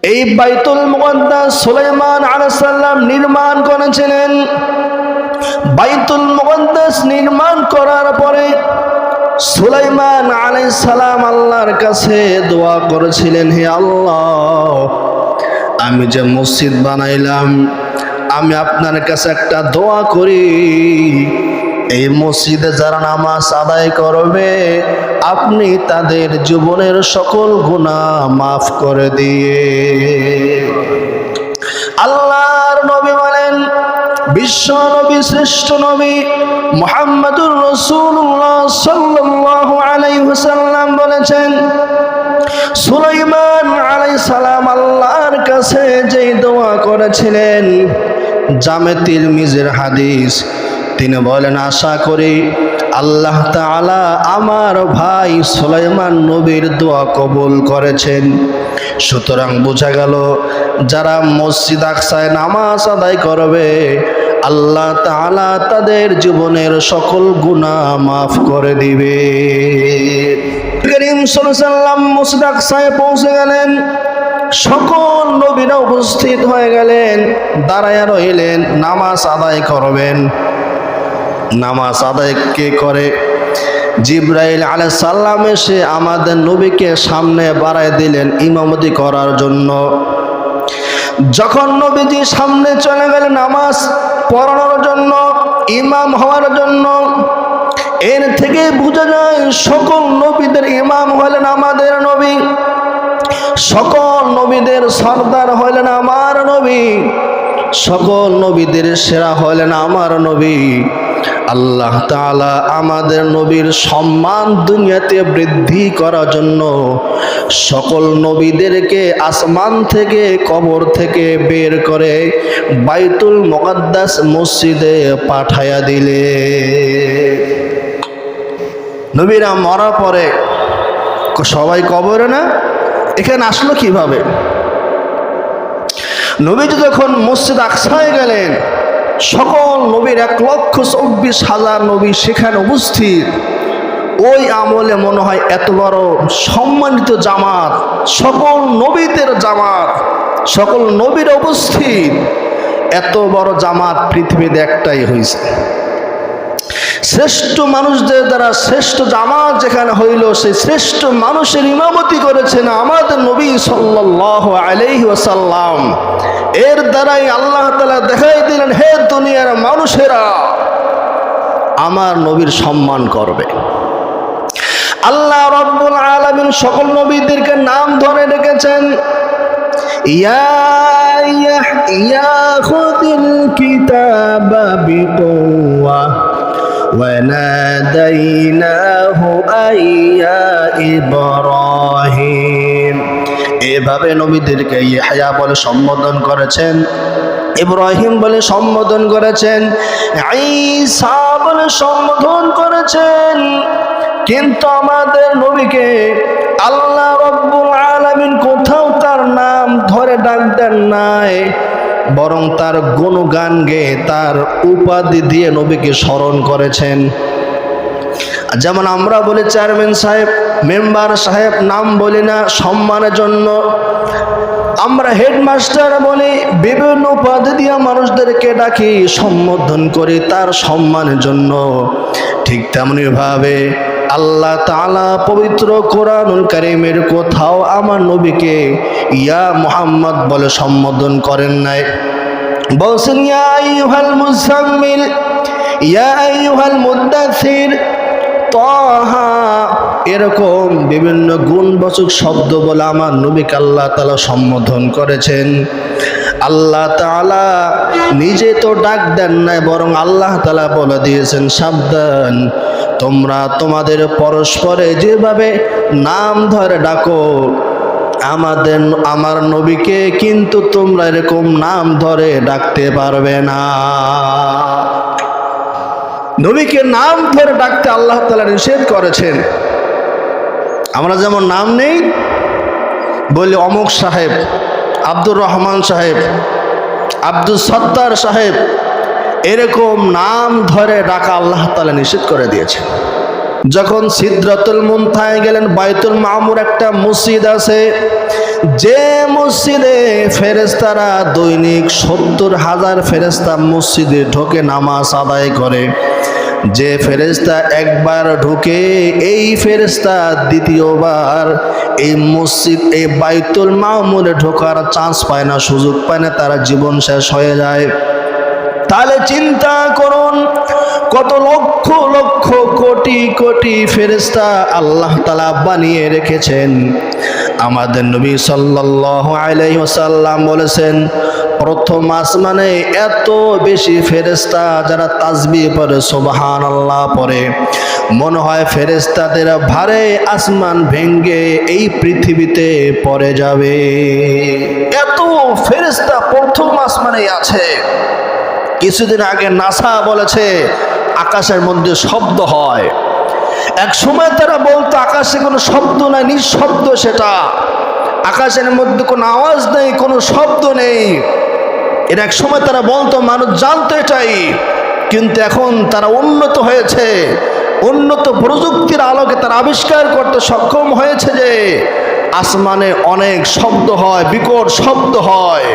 এই বাইতুল মুকদ্দাস সুলাইমান আলাইহিস সালাম নির্মাণ করেছিলেন। বাইতুল মুকদ্দাস নির্মাণ করার পরে সুলাইমান আলাইহিস সালাম আল্লাহর কাছে দোয়া করেছিলেন, হে আল্লাহ, আমি যে মসজিদ বানাইলাম, আমি আপনার কাছে একটা দোয়া করি, এই মসজিদে যারা নামাজ আদায় করবে আপনি তাদের জীবনের সকল গুনাহ মাফ করে দিয়ে। আল্লাহর নবী বলেন, বিশ্ব নবী, শ্রেষ্ঠ নবী মুহাম্মদুর রাসূলুল্লাহ সাল্লাল্লাহু আলাইহি ওয়াসাল্লাম বলেছেন, সুলাইমান আলাইহিস সালাম আল্লাহর কাছে যেই দোয়া করেছিলেন, জামে তিরমিজির হাদিস, তিনি বলেন, আশা করি আল্লাহ তাআলা আমার ভাই সুলাইমান নবীর দোয়া কবুল করেছেন। সুতরাং বোঝা গেল, যারা মসজিদ আকসায় নামাজ আদায় করবে আল্লাহ তাআলা তাদের জীবনের সকল গুনাহ মাফ করে দিবে। করিম সাল্লাল্লাহু আলাইহি ওয়াসাল্লাম মসজিদ আকসায় পৌঁছে গেলেন, সকল নবীরা উপস্থিত হয়ে গেলেন, দাঁড়ায়া রইলেন, নামাজ আদায় করবেন। নামাজ আদায় কে করে? জিবরাইল আলাইহিস সালাম এসে আমাদের নবীকে সামনে বাড়ায় দিলেন ইমামতি করার জন্য। যখন নবীজি সামনে চলে গেলেন নামাজ পড়ানোর জন্য, ইমাম হওয়ার জন্য, এর থেকে বোঝা যায় সকল নবীদের ইমাম হলেন আমাদের নবী, সকল নবীদের সরদার হলেন আমার নবী, সকল নবীদের সেরা হলেন আমার নবী। আল্লাহ তাআলা আমাদের নবীর সম্মান দুনিয়াতে বৃদ্ধি করার জন্য সকল নবীদেরকে আসমান থেকে, কবর থেকে বের করে বাইতুল মুকদ্দাস মসজিদে পাঠায়া দিলে। নবীরা মরার পরে সবাই কবরে না, এখানে আসলো কিভাবে? নবীজি যখন মসজিদ আকসায় গেলেন, সকল নবীর 1,24,000 নবী সেখানে উপস্থিত। ওই আমলে মনে হয় এত বড় সম্মানিত জামাত, সকল নবীদের জামাত, সকল নবীর উপস্থিত, এত বড় জামাত পৃথিবীতে একটাই হয়েছে। শ্রেষ্ঠ মানুষদের দ্বারা শ্রেষ্ঠ জামাত যেখানে হইল, সেই শ্রেষ্ঠ মানুষের ইমামতি করেছেন আমাদের নবী সাল্লাল্লাহু আলাইহি ওয়াসাল্লাম। এর দ্বারাই আল্লাহ তাআলা দেখাই দিলেন, হে দুনিয়ার মানুষেরা, আমার নবীর সম্মান করবে। আল্লাহ রাব্বুল আলামিন সকল নবীদেরকে নাম ধরে রেখেছেন, ইয়াখুযুল কিতাবা বিকুওয়া ওয়ানাদাইনাহু আইয়া ইব্রাহিম। এভাবে নবীদেরকে ইয়াহইয়া বলে সম্বোধন করেছেন, ইব্রাহিম বলে সম্বোধন করেছেন, ঈসা বলে সম্বোধন করেছেন। কিন্তু আমাদের নবীকে আল্লাহ রাব্বুল আলামিন কোথাও তার নাম ধরে ডাক দেন নাই, বরং তার গুণগান গেয়ে তার উপাধি দিয়ে নবীকে স্মরণ করেছেন। যেমন আমরা বলি চেয়ারম্যান সাহেব, মেম্বার সাহেব, নাম বলি না সম্মানের জন্য। আমরা হেডমাস্টার বলি, বিভিন্ন উপাধি দিয়ে মানুষদেরকে ডাকি, সম্বোধন করি তার সম্মানের জন্য। ঠিক তেমনি ভাবে আল্লাহ তাআলা পবিত্র কোরআনুল কারীমের কোথাও আমার নবীকে ইয়া মুহাম্মদ বলে সম্বোধন করেন নাই। বলছেন ইয়া আইয়ুহাল মুজাম্মিল, ইয়া আইয়ুহাল মুদ্দাসির, তাহা, এরকম বিভিন্ন গুণবাচক শব্দ বলে আমার নবীকে আল্লাহ তাআলা সম্বোধন করেছেন। আল্লাহ তাআলা নিজে তো ডাক দেন নাই, বরং আল্লাহ তাআলা বলে দিয়েছেন, সাবধান, তোমরা তোমাদের পরস্পরে যেভাবে নাম ধরে ডাকো আমার নবীকে কিন্তু তোমরা এরকম নাম ধরে ডাকতে পারবে না। নবীকে নাম ধরে ডাকতে আল্লাহ তাআলা নিষেধ করেছেন। আমরা যেমন নাম নেই, বলি অমুক সাহেব, আব্দুর রহমান সাহেব, আব্দুল সত্তার সাহেব, এরকম নাম ধরে ডাকা আল্লাহ তাআলা নিষেধ করে দিয়েছেন। যখন সিদরাতুল মুনতাহায় গেলেন, বাইতুল মামুর একটা মসজিদ আছে, যে মসজিদে ফেরেশতারা দৈনিক 70,000 ফেরেশতা মসজিদে ঢোকে নামাজ আদায় করে। যে ফেরেশতা একবার ঢুকে, এই ফেরেশতা দ্বিতীয়বার এই মসজিদ, এই বাইতুল মামুরে ঢোকার চান্স পায় না, সুযোগ পায় না, তারা জীবন শেষ হয়ে যায়। তাহলে চিন্তা করুন, কত লক্ষ লক্ষ কোটি কোটি ফেরেশতা আল্লাহ তাআলা বানিয়ে রেখেছেন। আমাদের নবী সাল্লাল্লাহু আলাইহি ওয়াসাল্লাম বলেছেন, প্রথম আসমানে এত বেশি ফেরেশতা যারা তাসবিহ পড়ে, সুবহানাল্লাহ পড়ে, মনে হয় ফেরেশতাদের ভারে আসমান ভেঙ্গে এই পৃথিবীতে পড়ে যাবে। এত ফেরেশতা প্রথম আসমানে আছে। কিছুদিন আগে নাসা বলেছে আকাশের মধ্যে শব্দ হয়। এক সময় তারা বলতো আকাশে কোনো শব্দ নাই, নিঃশব্দ সেটা, আকাশের মধ্যে কোনো আওয়াজ নেই, কোনো শব্দ নেই। এর এক সময় তারা বলতো, মানুষ জানতো এটাই। কিন্তু এখন তারা উন্নত হয়েছে, উন্নত প্রযুক্তির আলোকে তারা আবিষ্কার করতে সক্ষম হয়েছে যে আসমানে অনেক শব্দ হয়, বিকট শব্দ হয়।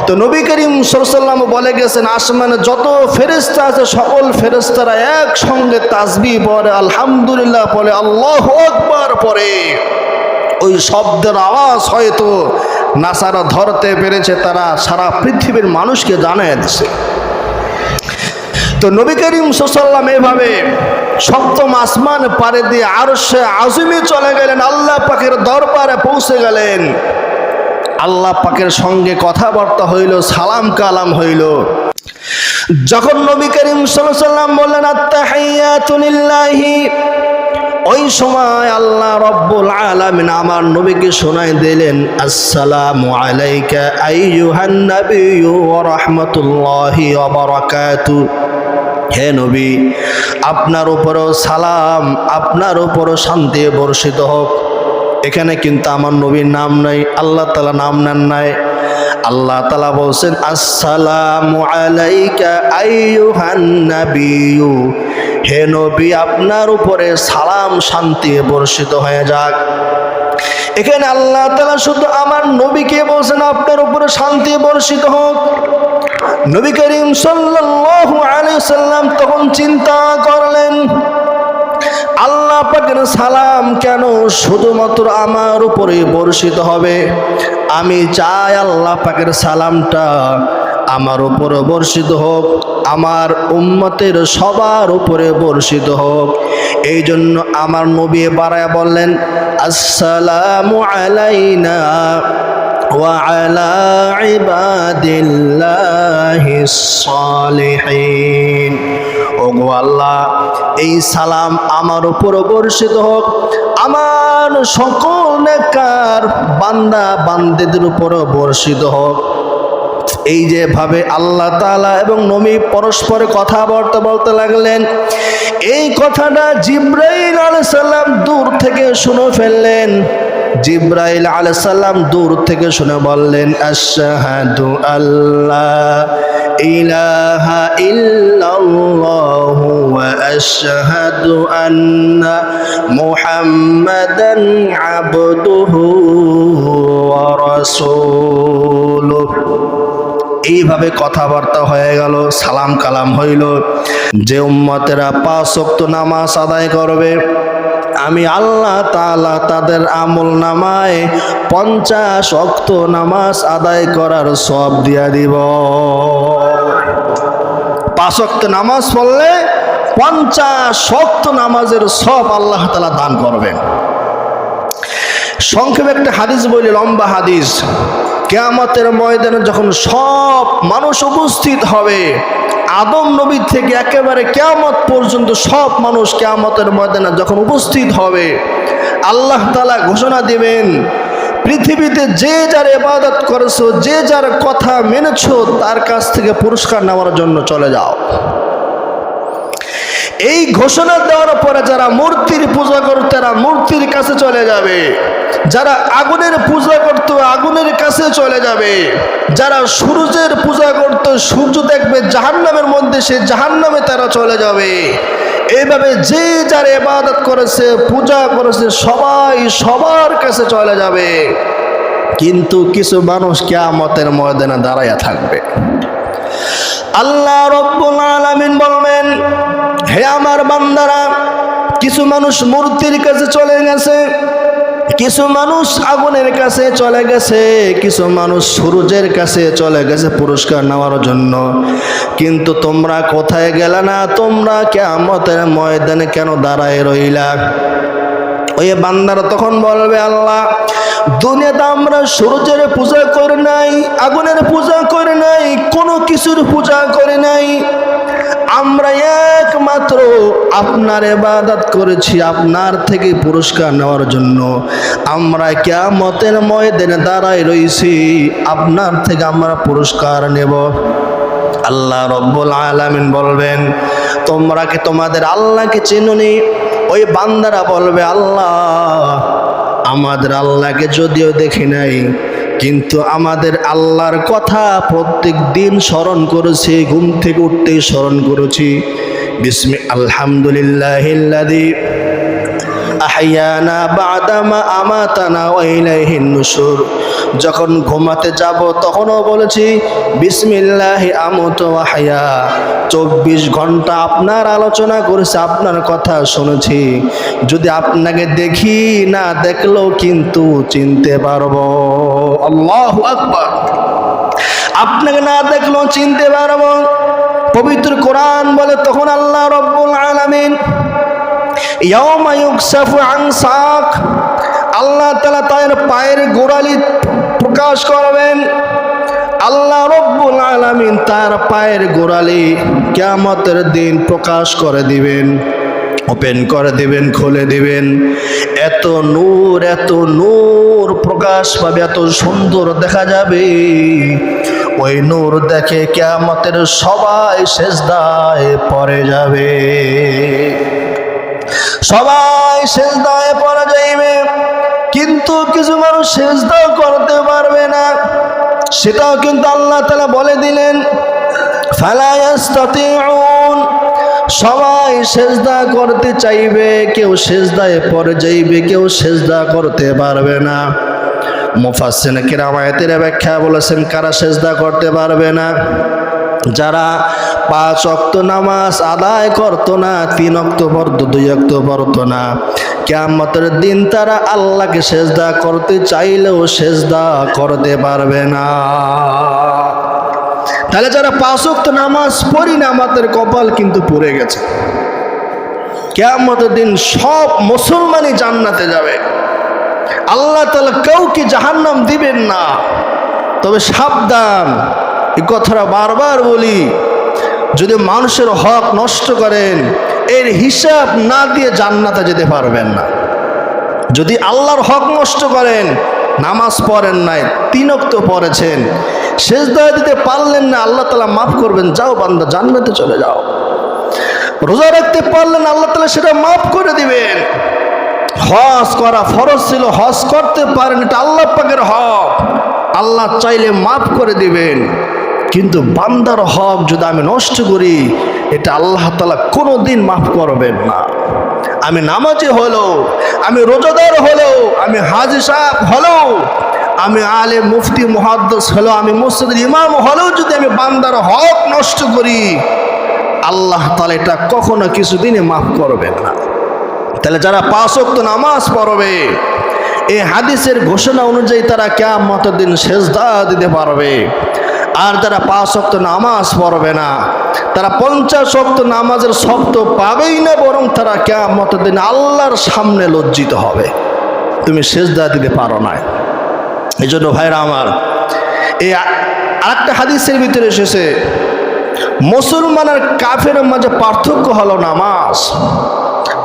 তো নবী করিম সাল্লাল্লাহু আলাইহি ওয়াসাল্লাম বলে গেছেন, আসমানে যত ফেরেশতা আছে সকল ফেরেশতারা একসঙ্গে তাসবিহ পড়ে, আলহামদুলিল্লাহ পড়ে, আল্লাহু আকবার পড়ে। ওই শব্দের আওয়াজ হয়তো নাসারা ধরতে পেরেছে, তারা সারা পৃথিবীর মানুষকে জানিয়ে দিয়েছে। তো নবী করিম সাল্লাল্লাহু আলাইহি ওয়াসাল্লাম এভাবে সপ্তম আসমান পারে দিয়ে আরশে আজিমে চলে গেলেন, আল্লাহ পাকের দরবারে পৌঁছে গেলেন। আল্লাহ পাকের সঙ্গে কথাবার্তা হইল, সালাম কালাম হইল। যখন নবী করিম সাল্লাল্লাহু আলাইহি ওয়াসাল্লাম বললেন আত্তাহিয়াতু লিল্লাহি, ওই সময় আল্লাহ রব্বুল আলামিন আমার নবীকে শোনাই দিলেন, আসসালামু আলাইকা আইয়ুহান নাবিয়্যু ওয়া রাহমাতুল্লাহি ওয়া বারাকাতুহু। হে নবী, আপনার উপরও সালাম, আপনার উপরও শান্তি বর্ষিত হোক। এখানে কিন্তু আমার নবীর নাম নাই, আল্লাহ তাআলা নাম নেন নাই। আল্লাহ তাআলা বলছেন, আসসালামু আলাইকা আইয়ুহান নাবিয়্যু, হে নবী আপনার উপরে সালাম শান্তি বর্ষিত হয়ে যাক। এখানে আল্লাহ তাআলা শুধু আমার নবীকে বলছেন আপনার উপরে শান্তি বর্ষিত হোক। নবী করিম সাল্লাল্লাহু আলাইহি ওয়াসাল্লাম তখন চিন্তা করলেন, আল্লাহ পাকের সালাম কেন শুধুমাত্র আমার উপরে বর্ষিত হবে? আমি চাই আল্লাহ পাকের সালামটা আমার উপরে বর্ষিত হোক, আমার উম্মতের সবার উপরে বর্ষিত হোক। এই জন্য আমার নবী বাড়ায়া বললেন, আসসালামু আলাইনা ওয়া আলা ইবাদিল্লাহিস সালিহিন। ওগো আল্লাহ, এই সালাম আমার উপর বর্ষিত হোক, আমার সকল নেককার বান্দা বান্দিদের উপর বর্ষিত হোক। এই যে ভাবে আল্লাহ তাআলা এবং নবী পরস্পর কথাবার্তা বলতে লাগলেন, এই কথাটা জিবরাইল আলাইহিস সালাম দূর থেকে শুনে ফেললেন। জিবরাইল আলাইহিস সালাম দূর থেকে শুনে বললেন, আশহাদু আল্লা ইলাহা ইল্লাল্লাহু ওয়া আশহাদু আন্না মুহাম্মাদান আবদুহু ওয়া রাসূলুহু। এইভাবে কথাবার্তা হয়ে গেল, সালাম কালাম হইল। যে উম্মতেরা 5 ওয়াক্ত নামাজ আদায় করবে, আমি আল্লাহ তাআলা তাদের আমল নামায় 50 ওয়াক্ত নামাজ আদায় করার সওয়াব দিয়া দিব। 5 ওয়াক্ত নামাজ পড়লে 50 ওয়াক্ত নামাজের সওয়াব আল্লাহ তাআলা দান করবেন। সংক্ষেপে একটা হাদিস বলি, লম্বা হাদিস। কিয়ামতের ময়দানে যখন সব মানুষ উপস্থিত হবে, আদম নবী থেকে একেবারে কিয়ামত পর্যন্ত সব মানুষ কিয়ামতের ময়দানে যখন উপস্থিত হবে, আল্লাহ তাআলা ঘোষণা দিবেন, পৃথিবীতে যে যার ইবাদত করেছো, যে যার কথা মেনেছো, তার কাছ থেকে পুরস্কার নেওয়ার জন্য চলে যাও। এই ঘোষণা দেওয়ার পরে যারা মূর্তির পূজা করত তারা মূর্তির কাছে চলে যাবে, যারা আগুনের পূজা করত আগুনের কাছে চলে যাবে, যারা সূর্যের পূজা করত সূর্য দেখবে জাহান্নামের মধ্যে, সে জাহান্নামে তারা চলে যাবে। এইভাবে যে যার ইবাদত করেছে, পূজা করেছে, সবাই সবার কাছে চলে যাবে, কিন্তু কিছু মানুষ কিয়ামতের ময়দানে দাঁড়াইয়া থাকবে। আল্লাহ রাব্বুল আলামিন বলবেন, হে আমার বান্দারা, কিছু মানুষ মূর্তির কাছে চলে গেছে, কিছু মানুষ আগুনের কাছে চলে গেছে, কিছু মানুষ সূর্যের কাছে চলে গেছে পুরস্কার নেওয়ার জন্য, কিন্তু তোমরা কোথায় গেলে না? তোমরা কিয়ামতের ময়দানে কেন দাঁড়ায় রইলা? ওই বান্দারা তখন বলবে, আল্লাহ, দুনিয়াতে আমরা সূর্যের পূজা করি নাই, আগুনের পূজা করি নাই, কোনো কিছুর পূজা করি নাই, আমরা একমাত্র আপনার ইবাদত করেছি, আপনার থেকে পুরস্কার নেওয়ার জন্য আমরা কিয়ামতের ময়দানে দাঁড়ায় রইছি, আপনার থেকে আমরা পুরস্কার নেব। আল্লাহ রাব্বুল আলামিন বলবেন, তোমরা কি তোমাদের আল্লাহকে চেনোনি? ওই বান্দারা বলবে, আল্লাহ, আমাদের আল্লাহকে যদিও দেখি নাই, কিন্তু আমাদের আল্লাহর কথা প্রত্যেক দিন স্মরণ করেছি, ঘুম থেকে উঠতেই স্মরণ করেছি। আলহামদুলিল্লাহিল্লাযী আহইয়ানা বা'দামা আমাতানা ওয়া ইলাইহিন নুশুর। যখন ঘুমাতে যাব তখনও বলেছি বিসমিল্লাহি আমুতু ওয়া আহইয়া। 24 ঘন্টা আপনার আলোচনা করেছি, আপনার কথা শুনেছি। যদি আপনাকে দেখি, না দেখলেও কিন্তু চিনতে পারবো। আল্লাহু আকবার। আপনাকে না দেখলেও চিনতে পারবো। পবিত্র কোরআন বলে, তখন আল্লাহ রাব্বুল আলামিন ইয়াউমা ইউকসাফু আন সাক, আল্লাহ তাআলা তার পায়ের গোড়ালি প্রকাশ করবেন। আল্লাহ রাব্বুল আলামিন তার পায়ের গোড়ালি কিয়ামতের দিন প্রকাশ করে দিবেন, ওপেন করে দিবেন, খুলে দিবেন। এত নূর প্রকাশ পাবে, এত সুন্দর দেখা যাবে। ওই নূর দেখে কিয়ামতের সবাই সিজদায় পড়ে যাবে, সবাই সিজদায় পড়ে যাইবে, কিন্তু কিছু মানুষ সিজদা করতে পারবে না। সেটাও কিন্তু আল্লাহ তাআলা বলে দিলেন, ফালা ইস্তাতিউন। সবাই সিজদা করতে চাইবে, কেউ সিজদায় পড়ে যাইবে, কেউ সিজদা করতে পারবে না। মুফাসসিরিন কিরাম আয়াতের ব্যাখ্যা বলেছেন, কারা সিজদা করতে পারবে না? যারা 5 ওয়াক্ত নামাজ আদায় করতো না, 3 ওয়াক্ত পড়তো, 2 ওয়াক্ত পড়তো না, কিয়ামতের দিন তারা আল্লাহকে সিজদা করতে চাইলেও সিজদা করতে পারবে না। তাহলে যারা 5 ওয়াক্ত নামাজ পড়ি না, আমাদের কপাল কিন্তু পড়ে গেছে। কিয়ামতের দিন সব মুসলমানই জান্নাতে যাবে, আল্লাহ তাআলা কাউকে জাহান্নাম দিবেন না। তবে সাবধান, এই কথাটা বারবার বলি, যদি মানুষের হক নষ্ট করেন, এর হিসাব না দিয়ে জান্নাতে যেতে পারবেন না। যদি আল্লাহর হক নষ্ট করেন, নামাজ পড়েন নাই, 3 ওয়াক্ত পড়েছেন, সিজদা দিতে পারলেন না, আল্লাহ তাআলা মাফ করবেন, যাও বান্দা জান্নাতে চলে যাও। রোজা রাখতে পারলেন, আল্লাহ তাআলা সেটা মাফ করে দিবেন। হজ করা ফরজ ছিল, হজ করতে পারেন, এটা আল্লাহ পাকের হক, আল্লাহ চাইলে মাফ করে দিবেন। কিন্তু বান্দার হক যদি আমি নষ্ট করি, এটা আল্লাহ তাআলা কোনোদিন মাফ করবেন না। আমি নামাজি হলো, আমি রোজাদার হলো, আমি হাজী সাহেব হলো, আমি আলেম মুফতি মুহাদ্দিস হলো, আমি মসজিদের ইমাম হলেও যদি আমি বান্দার হক নষ্ট করি, আল্লাহ তাআলা এটা কখনো কিছুদিনে মাফ করবেন না। তাহলে যারা 5 ওয়াক্ত নামাজ পড়বে, এই হাদিসের ঘোষণা অনুযায়ী তারা কিয়ামতের দিন সিজদা দিতে পারবে। আর যারা 5 ওয়াক্ত নামাজ পড়বে না, তারা 50 ওয়াক্ত নামাজের সব তো পাবেই না, বরং তারা কিয়ামতের দিন আল্লাহর সামনে লজ্জিত হবে, তুমি সিজদা দিতে পারো না। এই জন্য ভাইরা আমার, এই আরেকটা হাদিসের ভিতরে এসেছে, মুসলমান আর কাফেরের মাঝে পার্থক্য হলো নামাজ।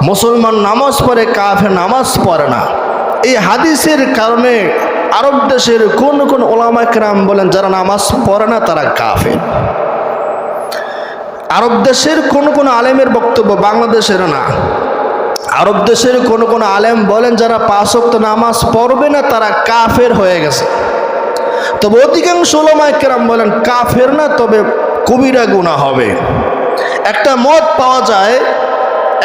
মুসলমান নামাজ পড়ে, কাফের নামাজ পড়ে না। এই হাদিসের কারণে আরব দেশের কোন কোন ওলামা কেরাম বলেন, যারা নামাজ পড়ে না তারা কাফের। আরব দেশের কোন কোন আলেমের বক্তব্য, বাংলাদেশের না, আরব দেশের কোন কোন আলেম বলেন, যারা 5 ওয়াক্ত নামাজ পড়বে না তারা কাফের হয়ে গেছে। তবে অধিকাংশ ওলামা কেরাম বলেন কাফের না, তবে কবিরা গুনাহ হবে। একটা মত পাওয়া যায়,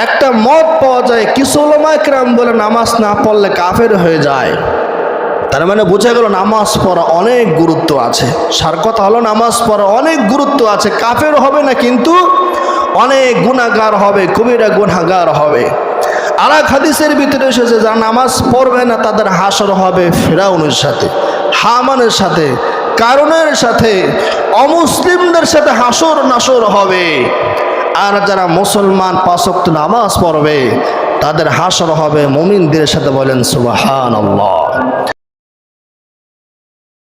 একটা মত পাওয়া যায়, কিছু উলামা কেরাম বলে নামাজ না পড়লে কাফের হয়ে যায়। তার মানে বোঝা গেল নামাজ পড়া অনেক গুরুত্ব আছে। সার কথা হলো নামাজ পড়া অনেক গুরুত্ব আছে। কাফের হবে না, কিন্তু অনেক গুনাহগার হবে, কবিরা গুনাহগার হবে। আর এক হাদিসের ভিতরে এসেছে, যারা নামাজ পড়বে না তাদের হাসর হবে ফিরাউনের সাথে, হামানের সাথে, কারুনের সাথে, অমুসলিমদের সাথে হাসর নাসর হবে। আর যারা মুসলমান 5 ওয়াক্ত নামাজ পড়বে তাদের হাসর হবে মুমিনদের সাথে। বলেন সুবহানাল্লাহ।